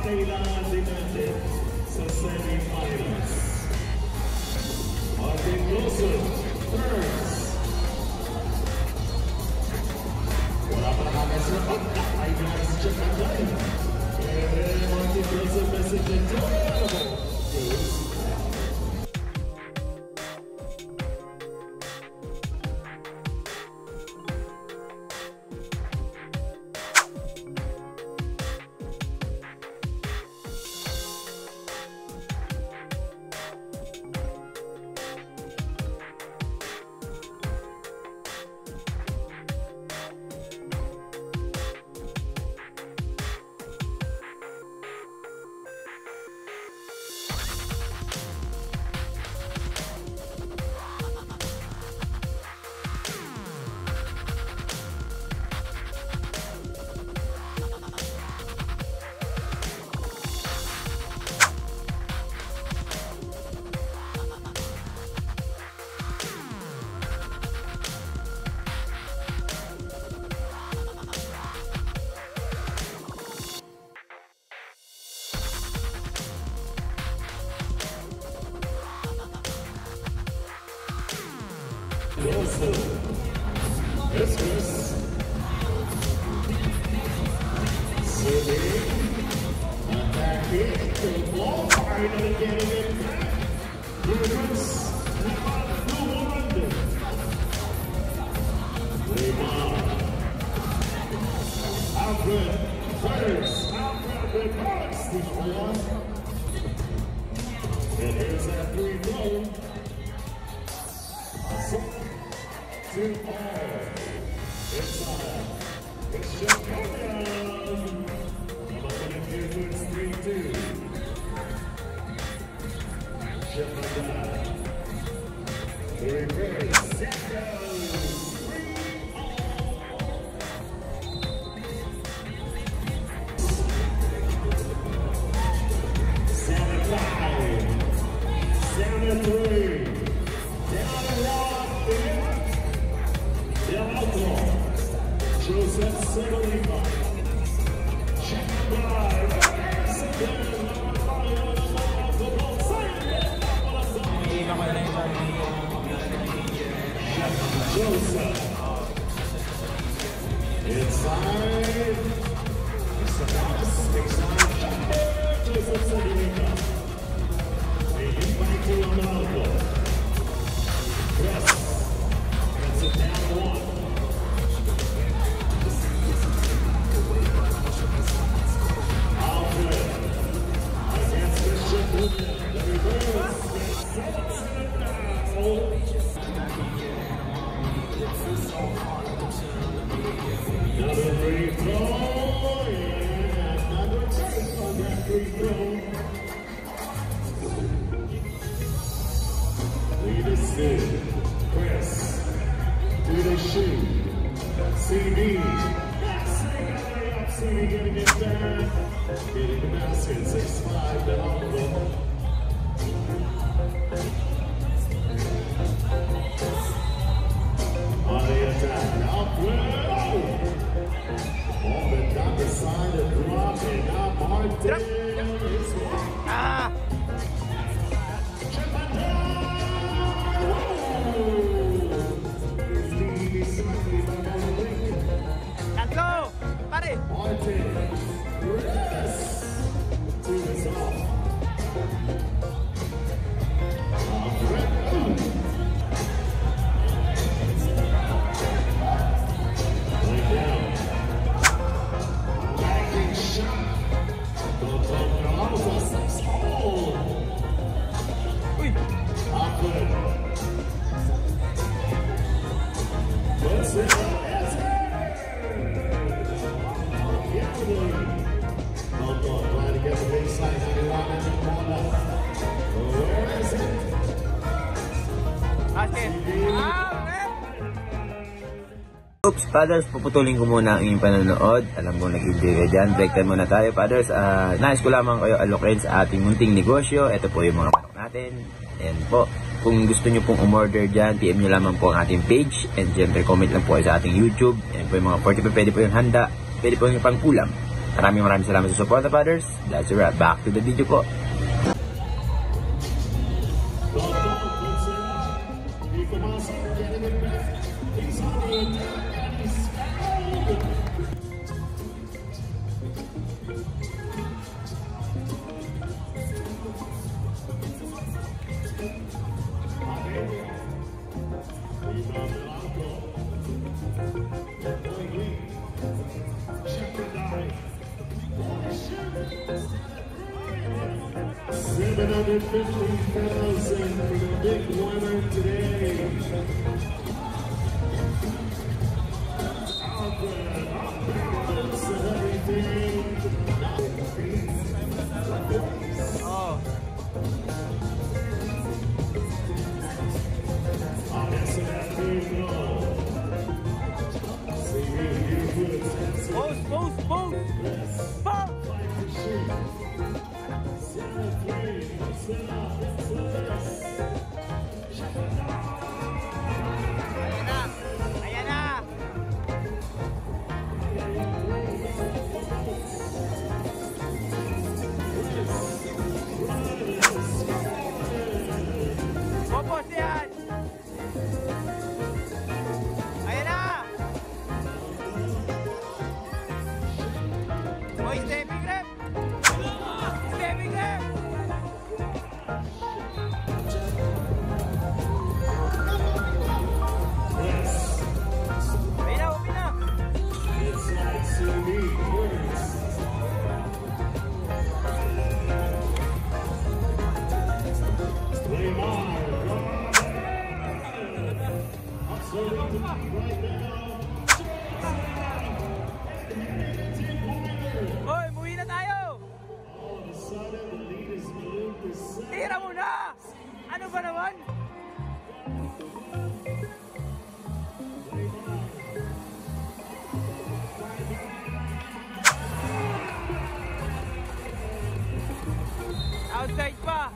kailangan din natin sa semi-finals. Martin Wilson, first. Wala pa nakakasapag. Ay, guys, check na tayo. Martin Wilson, message and Wilson, Christmas, City, attacking, to the ball, finally getting it back. Lucas, no wonder. Neymar, Alfred, first, Alfred with points, this one. And here's that three-throw. To all, inside, it's Jacobian. Number 22, it's 3-2. Jacobian. Reverse, set goes, 7-5, 7-3. Joseph Segalima. Check by Joseph. Inside. Joseph Segalima. Waiting by Ronaldo. Press. Gets it down to one. Another free throw, and another chase on that free throw. Lead is Sid, Chris, to the shoot, CD, CD getting it down, getting the basket, 6-5, Delongo. On the attack, Alfred. On the top side of drop, and now Martin is one. Let's go! Pare! Martin, yes! Team is off. Oops, Fathers, puputulin ko muna ang inyong panonood. Alam mo, nag-ibig kayo dyan. Break time muna tayo, Fathers. Nais ko lamang kayo alokin sa ating munting negosyo. Ito po yung mga manok natin. Ayan po. Kung gusto nyo pong umorder dyan, PM nyo lamang po ang ating page. And syempre, comment lang po kayo sa ating YouTube. Ayan po yung mga 45, pwede po yung handa. Pwede po yung pang ulam. Maraming salamat sa support, Fathers. That's a wrap. Back to the video po. $750,000 for the big winner today. Alfred, balance of everything. Oh. Post, post, post. Post. Ayan na. Popos yan. Ayan na. Oy, stepping rep. Stepping rep. Hoy, muwi na tayo! Tira mo na! Ano ba naman? Outside pa!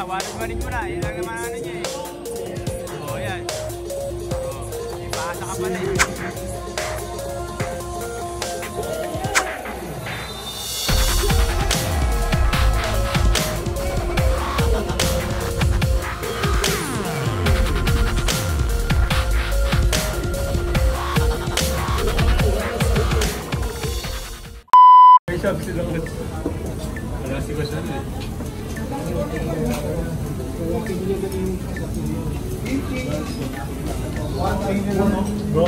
Walang manin mo na, yun lang naman ano niya eh. Oo, yan. Oo, ipasa ka pala eh. May sabi sila ulit. Wala si Basan eh. Bro,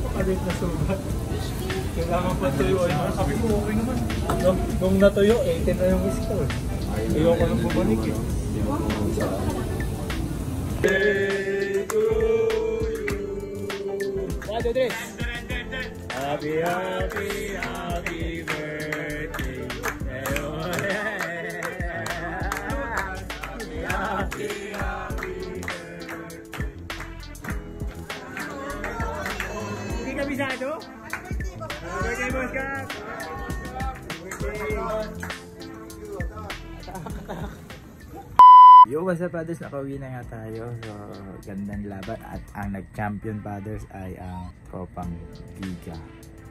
pakalit na sugat. Kailangan pa tuyo. Sabi ko okay naman. Nung natuyo, 18 na yung score. Ayaw ko nang bumalik eh. Day to you. 1, 2, 3. Happy, happy, happy birthday. Happy, happy birthday. Hindi ka bisado? Birthday, Boss Cap! Yo, what's up, Fathers? Nakauwi na nga tayo. So, gandang laban. At ang nag-champion, Fathers, ay ang tropang Giga.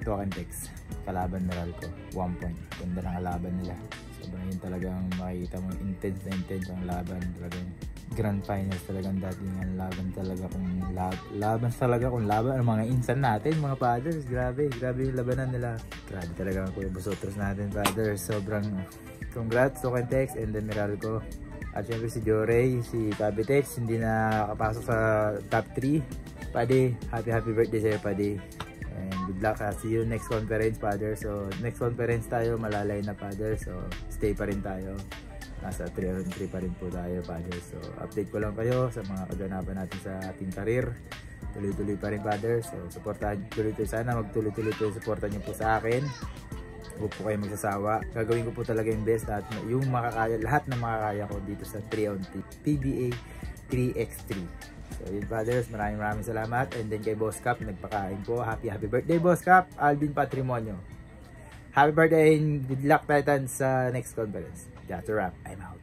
Token Tex. Kalaban Meralco. 1 point. Ganda ng kalaban nila. Sobrang yun talagang makikita mo intense na intense ang laban. Talagang grand finals talagang datingan laban talaga kung laban talaga kung laban ang mga insan natin, mga Fathers. Grabe yung labanan nila. Grabe talaga ang Kuya Busotros natin, Fathers. Sobrang congrats, Token Tex and then Meralco. At syempre si Joray, si Cabitex, hindi na nakapasok sa top 3. Padi, happy birthday sa'yo, Padi. And good luck. See you next conference, Father. So next conference tayo, malalay na, Father. So stay pa rin tayo. Nasa 3-3 pa rin po tayo, Father. So update ko lang kayo sa mga kaganapan natin sa ating career. Tuloy-tuloy pa rin, Father. So supportahan tuloy-tuloy. Sana magtuloy-tuloy po yung supportan niyo po sa akin. Huwag po kayo magsasawa. Gagawin ko po talaga yung best at yung makakaya, lahat ng makakaya ko dito sa 3-on-3 PBA 3x3. So yun, Fathers, maraming salamat. And then kay Boss Cap, nagpakain po. Happy birthday, Boss Cap. Alvin Patrimonio. Happy birthday and good luck, Titans, sa next conference. That's a wrap. I'm out.